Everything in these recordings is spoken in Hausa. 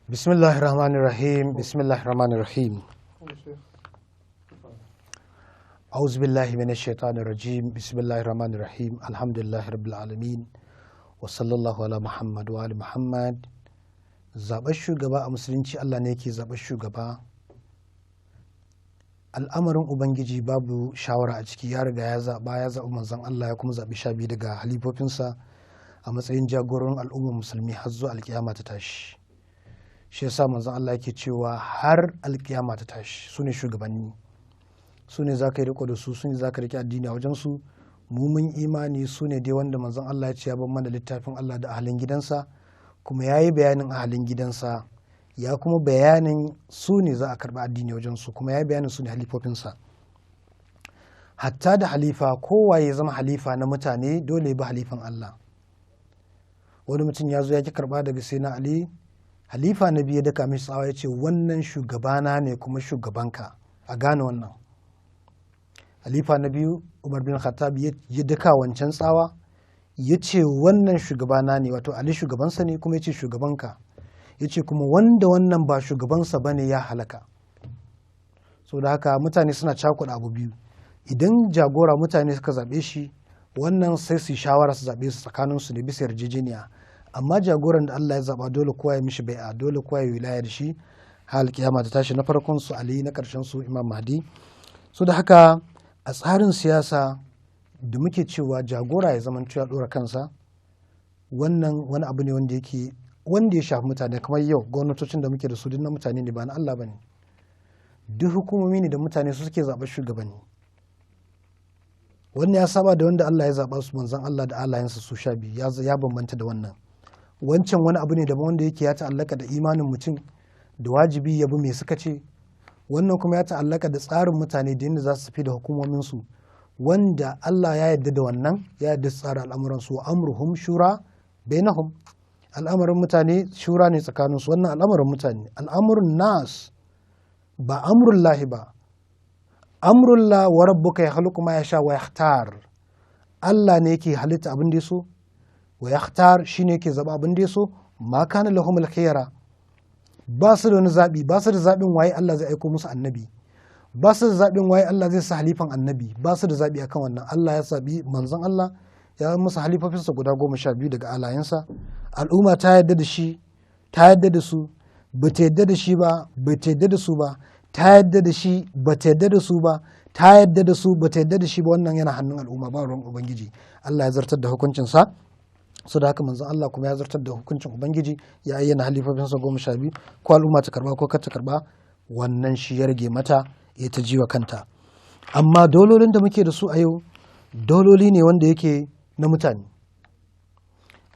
Bismillahirrahmanirrahim. Bismillahirrahmanirrahim. A'udhu billahi minash shaitanir rajim. Bismillahirrahmanirrahim. Alhamdulillahi rabbil alamin. Wa sallallahu ala Muhammad wa ali Muhammad. Zaɓar shugaba a musulunci Allah ne yake zaɓar shugaba. Al'amarin Ubangiji babu shawara a ciki, ya riga ya zaɓi manzon Allah, ya kuma zaɓi 12 daga halifofinsa a matsayin jagoran al'ummar musulmi har zuwa alkiyama ta tashi. Shi yasa manzon Allah yake cewa har alkiyama ta tashi su ne shugabanni, su ne za ka yi riko da su ne za ka riƙe addini a wajen su. Mu mun imani su ne dai wanda manzon Allah ya ce ya bar mana littafin Allah da ahalin gidansa, kuma ya yi bayanin ahalin gidansa, ya kuma bayanin su ne za a karɓi addini wajen su, kuma ya yi bayanin su ne halifofinsa. Hatta da halifa, kowa ya zama halifa na mutane dole ya bi halifan Allah. Wani mutum ya zo ya ki karɓa daga sai na Ali, halifa na biyu ya daka mishi tsawa ya ce wannan shugabana ne kuma shugabanka, a gane wannan. Halifa na biyu Umar bin Khattab ya daka wancan tsawa ya ce wannan shugabana ne, wato Ali shugabansa ne kuma ya ce shugabanka, ya ce kuma wanda wannan ba shugabansa ba ne ya halaka. So da haka mutane suna cakuɗa abu biyu, idan jagora mutane suka zaɓe shi wannan sai su yi shawara su zaɓe su tsakaninsu ne bisa yarjejeniya, amma jagoran da Allah ya zaɓa dole kowa ya mishi bai'a, dole kowa ya wilaya da shi har kiyama ta tashi, na farkon su Ali, na ƙarshen su Imam Mahdi. So da haka a tsarin siyasa da muke cewa jagora ya zama ya ɗora kansa, wannan wani abu ne wanda ya shafi mutane. Kamar yau gwamnatocin da muke da su duk na mutane ne, ba na Allah ba ne. Duk hukumomi ne da mutane su suke zaɓar shugabanni. Wannan ya saba da wanda Allah ya zaɓa su, manzon Allah da alayensa su 12 ya bambanta da wannan. Wancan wani abu ne da wanda yake ya ta'allaka da imanin mutum da wajibi ya bi me suka ce. Wannan kuma ya ta'allaka da tsarin mutane da yadda za su tafi da hukumominsu, wanda Allah ya yarda da wannan, ya yarda su tsara al'amuransu. Wa amruhum shura bainahum, al'amarin mutane shura ne tsakaninsu. Wannan al'amarin mutane, al'amurin nas ba amrullahi ba. Amrullah wa rabbuka yakhluqu ma yasha wa yakhtar. Allah ne yake halitta abin da ya so, wa yakhtar shine yake zaba abin da ya so. Ma kana lahumul khiyara, ba su da wani zaɓi, ba su da zaɓin waye Allah zai aiko musu annabi, ba su da zaɓin waye Allah zai sa halifan annabi, ba su da zaɓi akan wannan. Allah ya zaɓi manzon Allah, ya musu halifofinsa guda 12 daga alayensa. Al'umma ta yarda da shi, ta yarda da su, ba ta yarda da shi ba, ba ta yarda da su ba, ta yarda da shi, ba ta yarda da su ba, ta yarda da su, ba ta yarda da shi ba. wannan yana hannun al'umma, ba ruwan Ubangiji. Allah ya zartar da hukuncinsa. So da haka manzon Allah kuma ya zartar da hukuncin Ubangiji, ya ayyana halifofinsa 12, ko al'umma ta karba ko kar ta karba, wannan shi ya rage mata, ya ta jiwa kanta. Amma dololin da muke da su a yau dololi ne wanda yake na mutane.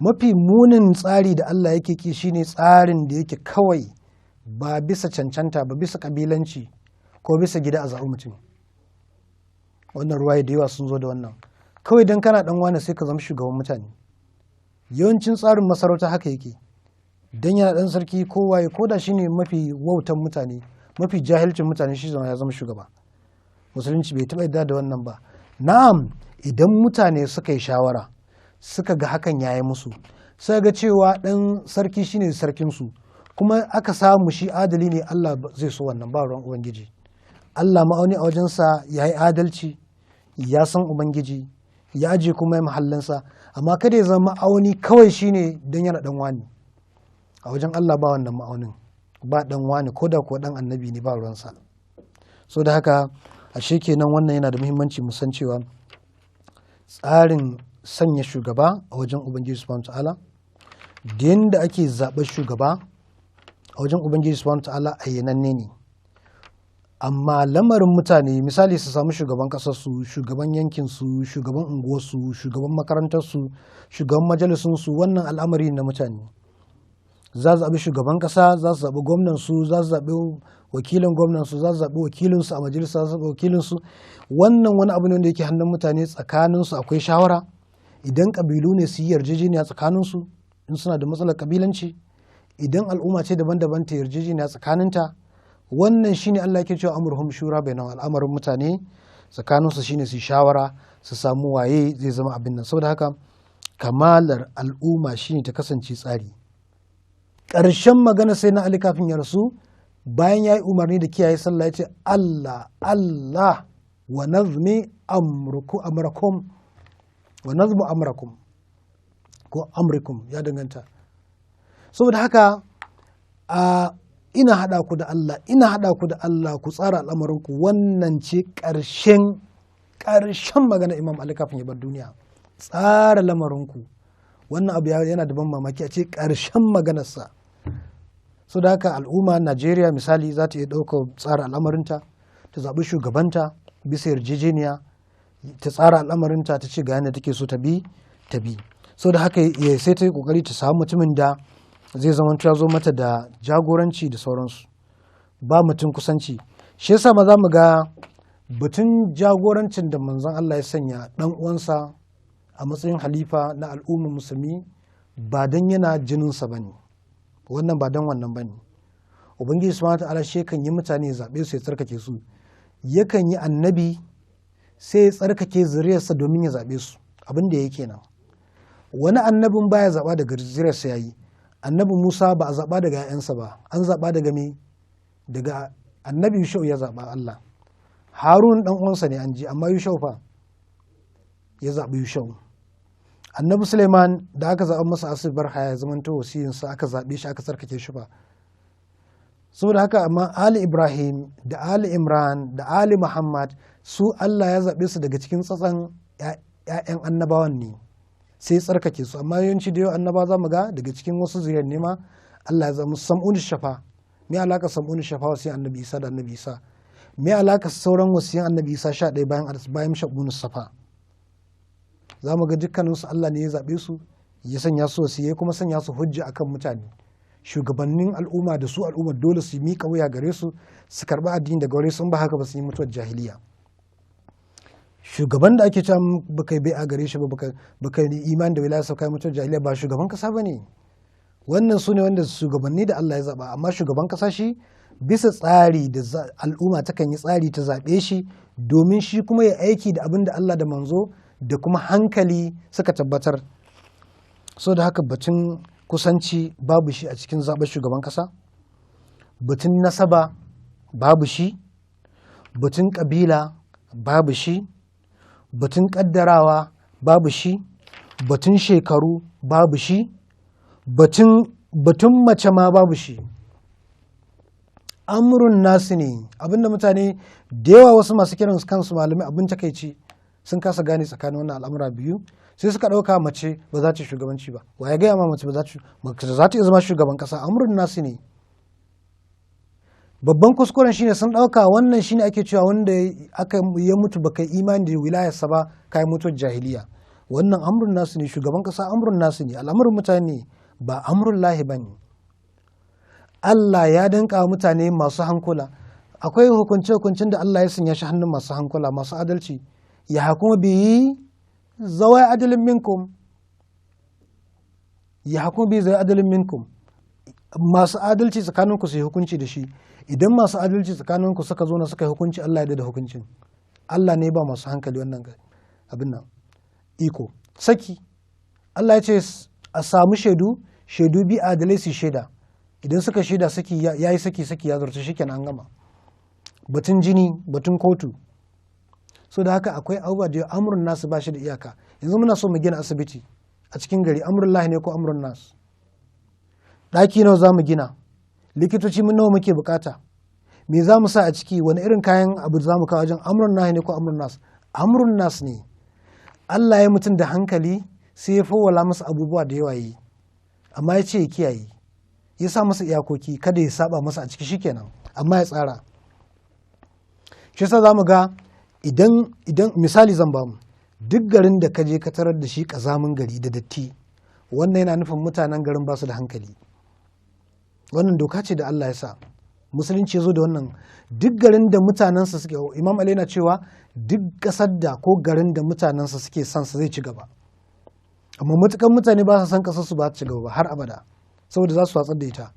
Mafi munin tsari da Allah yake ki shine tsarin da yake kawai ba bisa cancanta ba, bisa kabilanci ko bisa gida a zaɓi mutum. Wannan ruwaye da yawa sun zo da wannan. Kawai dan kana dan wani sai ka zama shugaban mutane. Yawancin tsarin masarauta haka yake. Dan yana dan sarki ko waye, ko da shine mafi wautan mutane, mafi jahilcin mutane, shi ya zama shugaba. Musulunci bai taɓa yarda da wannan ba. Na'am, idan mutane suka yi shawara, suka ga hakan yayi musu, sai ga cewa dan sarki shine sarkinsu, kuma aka samu shi adali ne, Allah zai so wannan, ba ruwan Ubangiji. Allah ma'auni a wajensa ya yi adalci, ya san Ubangiji, ya aje kuma ya mahallinsa. Amma kada ya zama ma'auni kawai shine don yana dan wani. A wajen Allah ba wannan ma'aunin, ba dan wani, ko da kuwa dan annabi ne, ba ruwansa. So da haka ashe kenan wannan yana da muhimmanci mu san cewa tsarin sanya shugaba a wajen Ubangiji subhanahu ta'ala, da yanda ake zaɓar shugaba a wajen Ubangiji subhanahu ta'ala ayyananne ne. Amma lamarin mutane, misali su samu shugaban ƙasarsu, shugaban yankinsu, shugaban unguwarsu, shugaban makarantarsu, shugaban majalisunsu, wannan al'amari na mutane. Za su zaɓi shugaban ƙasa, za su zaɓi gwamnansu, za su zaɓi wakilin gwamnansu, za su zaɓi wakilinsu a majalisa, za su zaɓi wakilinsu. Wannan wani abu ne wanda yake hannun mutane, tsakaninsu akwai shawara. Idan ƙabilu ne su yi yarjejeniya tsakaninsu in suna da matsalar ƙabilanci, idan al'umma ce daban-daban ta yarjejeniya tsakaninta. Wannan shine Allah yake cewa amruhum shura bainahum, al'amarin mutane tsakaninsu shine su shawara, su samu waye zai zama abin nan. Saboda haka kamalar al'umma shine ta kasance tsari. ƙarshen magana sai na Ali kafin ya rasu bayan ya yi umarni da kiyaye sallah ya ce Allah Allah wa nazmi amrakum wa nazmu amrakum ko amrikum ya danganta. Saboda haka ina haɗa ku da Allah ku tsara al'amarinku. Wannan ce ƙarshen magana Imam Ali kafin ya bar duniya. Tsara lamarinku. Wannan abu yana da ban mamaki a ce ƙarshen maganarsa. So da haka al'umma Najeriya misali za ta iya ɗaukar tsara al'amarinta, ta zaɓi shugabanta bisa yarjejeniya, ta tsara al'amarinta ta ce ga yadda take so ta bi. So da haka sai ta yi ƙoƙari ta samu mutumin da zai zama ya zo mata da jagoranci da sauransu, ba mutum kusanci. Shi yasa ma za mu ga batun jagorancin da manzon Allah ya sanya ɗan uwansa a matsayin halifa na al'ummar musulmi ba don yana jininsa ba ne, wannan ba don wannan ba ne. Ubangiji subhanahu wa ta'ala shi kan yi mutane ya zaɓe su ya tsarkake su, yakan yi annabi sai ya tsarkake zuriyarsa domin ya zaɓe su, abin da ya kenan. Wani annabin baya zaɓa daga zuriyarsa ya yi. Annabi Musa ba a zaɓa daga 'ya'yansa ba, an zaɓa daga me? Daga annabi Yushau ya zaɓa Allah. Harun ɗan uwansa ne an ji, amma Yushau fa ya zaɓi Yushau. Annabi Suleiman da aka zaɓa masa Asif Barha ya zamanto wasiyinsa, aka zaɓe shi aka tsarkake shi ba. Saboda haka amma Ali Ibrahim da Ali Imran da Ali Muhammad su Allah ya zaɓe su daga cikin tsatsan 'ya'yan annabawan ne, sai tsarkake su. Amma yawanci da yau annaba za mu ga daga cikin wasu zuriyar nema Allah ya zama sam'un shafa. Me alaka sam'un shafa wasiyan annabi Isa da annabi Isa? Me alaka sauran wasiyan annabi Isa 11 bayan shabun safa? Za mu ga dukkanin su Allah ne ya zaɓe su, ya sanya su wasiyai kuma sanya su hujja akan mutane. Shugabannin al'umma da su al'umma dole su miƙa wuya gare su, su karɓi addini daga gare su, in ba haka ba su yi mutuwar jahiliya. Shugaban da ake cewa baka yi bai'a gare shi ba, baka yi imani da wilaya sauka mutuwar jahiliya, ba shugaban kasa ba ne. Wannan su ne wanda shugabanni da Allah ya zaba, amma shugaban kasa shi bisa tsari da al'umma takan yi tsari ta zaɓe shi domin shi kuma ya aiki da abin da Allah da manzo da kuma hankali suka tabbatar. So da haka batun kusanci babu shi a cikin zaɓen shugaban kasa, batun nasaba babu shi, batun ƙabila babu shi, batun ƙaddarawa babu shi, batun shekaru babu shi, batun mace ma babu shi. Amrun nasu ne, abinda mutane da yawa wasu masu kiran kansu malamai abin takaici sun kasa gane tsakanin wannan al'amura biyu, sai suka ɗauka mace ba za ta shugabanci ba. Wa ya gaya ma mace ba za ta iya zama shugaban ƙasa? Amrun nasu ne. Babban kuskuren shine sun ɗauka wannan shine ake cewa wanda ya mutu baka imani da wilayarsa ba kai mutuwar jahiliya. Wannan amrun nasu ne, shugaban ƙasa amrun nasu ne, al'amuran mutane ba amrun lahi ba ne. Allah ya danka mutane masu hankula. Akwai hukunce-hukuncin da Allah ya sanya shi hannun masu hankula, masu adalci. Ya hakuma bi zawai adalin minkum. Ya hakuma bi zawai adalin minkum. Masu adalci tsakaninku su yi hukunci da shi. Idan masu adalci tsakaninku suka zo na suka yi hukunci, Allah ya da hukuncin. Allah ne ba masu hankali wannan abin nan iko. Saki, Allah ya ce a samu shaidu bi adalai su shaida. Idan suka shaida saki ya yi saki ya zarta shi kenan an gama. Batun jini, batun kotu. So da haka akwai abubuwa da amrun nasu ba shi da iyaka. Yanzu muna so mu gina asibiti a cikin gari, amrun lahi ne ko amrun nasu? Ɗaki nawa za mu gina? Likitoci mun nawa muke bukata? Me za mu sa a ciki? Wani irin kayan abu za mu kawo wajen? Amrun nahi ne ko amrun nas? Amrun nas ne. Allah ya mutum da hankali sai ya fawwala masa abubuwa da yawa yi, amma ya ce ya kiyaye, ya sa masa iyakoki kada ya saba masa a ciki shikenan, amma ya tsara. Shi yasa za mu ga idan misali zan ba mu, duk garin da ka je ka tarar da shi ƙazamin gari da datti, wannan yana nufin mutanen garin ba su da hankali. Wannan doka ce da Allah ya sa, musulunci ya zo da wannan. Duk garin da mutanensa suke, Imam Ali yana cewa duk ƙasar da ko garin da mutanensa suke son sa zai ci gaba, amma matukan mutane ba su san ƙasar su ba ta ci gaba ba har abada, saboda za su watsar da ita.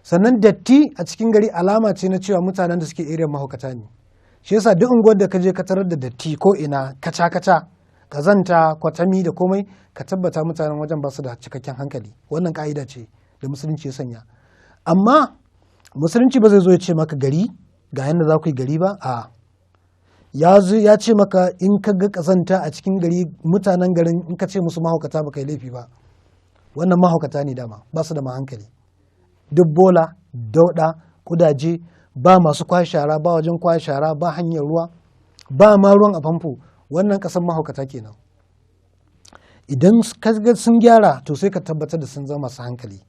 Sannan datti a cikin gari alama ce na cewa mutanen da suke area mahaukata ne. Shi yasa duk unguwar da ka je ka tarar da datti ko ina kaca-kaca, kazanta, kwatami da komai, ka tabbata mutanen wajen ba su da cikakken hankali. Wannan ka'ida ce da musulunci ya sanya. Amma musulunci ba zai zo ya ce maka gari ga yadda za ku yi gari ba, a ya ce maka in ka ga kazanta a cikin gari mutanen garin in ka ce musu mahaukata ba kai laifi ba, wannan mahaukata ne dama ba su da hankali. Duk bola, dauɗa, kudaje, ba masu kwashe shara, ba wajen kwashe shara, ba hanyar ruwa, ba ma ruwan a famfo, wannan ƙasar mahaukata kenan. Idan sun gyara to sai ka tabbatar da sun zama masu hankali,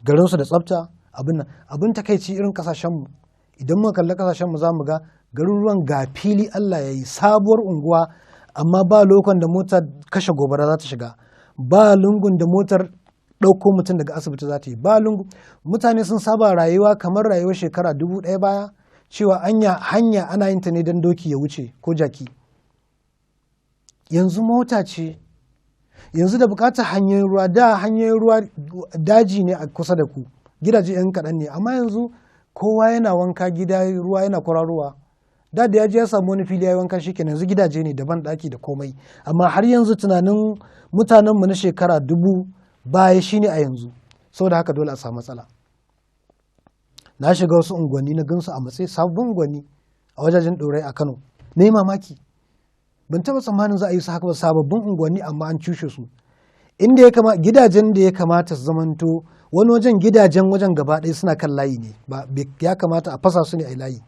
garinsu da tsafta. Abin takaici irin kasashenmu, idan muka kalli kasashenmu za mu ga garuruwan ga fili Allah ya yi sabuwar unguwa, amma ba lokon da motar kashe gobara za ta shiga, ba lungun da motar ɗauko mutum daga asibiti za ta yi, ba lungu. Mutane sun saba rayuwa kamar rayuwar shekara 1000 baya, cewa hanya ana yin ta ne don doki ya wuce ko jaki. Yanzu mota ce, yanzu da bukatar hanyoyin ruwa, da hanyoyin ruwa daji ne a kusa da ku, gidaje yan kaɗan ne, amma yanzu kowa yana wanka gida ruwa yana kwararowa. Da ya je ya samu wani fili ya yi wanka shi kenan, yanzu gidaje ne daban ɗaki da komai. Amma har yanzu tunanin mutanenmu na shekara 1000 baya shine a yanzu, saboda haka dole a samu matsala. Na shiga wasu unguwanni na gansu a matsayi sabbin unguwanni a wajajen ɗorai a Kano, na yi mamaki, ban taɓa tsammanin za a yi su haka ba, sababbin unguwanni amma an cushe su. Inda gidajen da ya kamata su zamanto wani wajen, gidajen wajen gaba ɗaya suna kan layi ne, ba ya kamata a fasa su ne a layi.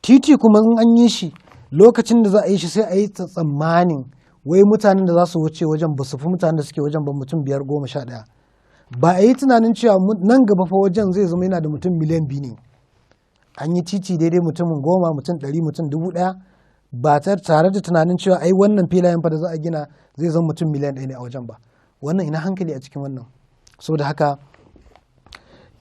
Titi kuma in an yi shi lokacin da za a yi shi sai a yi ta tsammanin wai mutanen da za su wuce wajen ba su fi mutanen da suke wajen ba, mutum 5, 10, 11. Ba a yi tunanin cewa nan gaba fa wajen zai zama yana da mutum miliyan 2 ne. An yi titi daidai mutumin 10, mutum 100, mutum 1000, ba tare da tunanin cewa ai wannan filayen fa da za a gina zai zama mutum miliyan 1 ne a wajen ba. Wannan ina hankali a cikin wannan. Saboda haka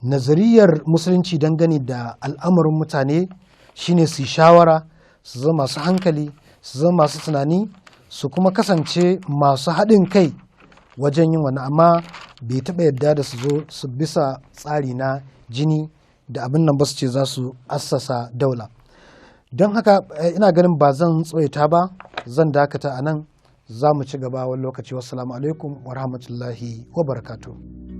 nazariyar musulunci dangane da al'amarin mutane shine su yi shawara, su zama masu hankali, su zama masu tunani, su kuma kasance masu haɗin kai wajen yin wannan. Amma bai taɓa yadda da su zo su bisa tsari na jini da abin nan ba su ce za su assasa daula. Don haka ina ganin ba zan tsawaita ba, zan dakata a nan, za mu ci gaba wani lokaci. Wassalamu alaikum wa rahmatullahi wa barakatuh.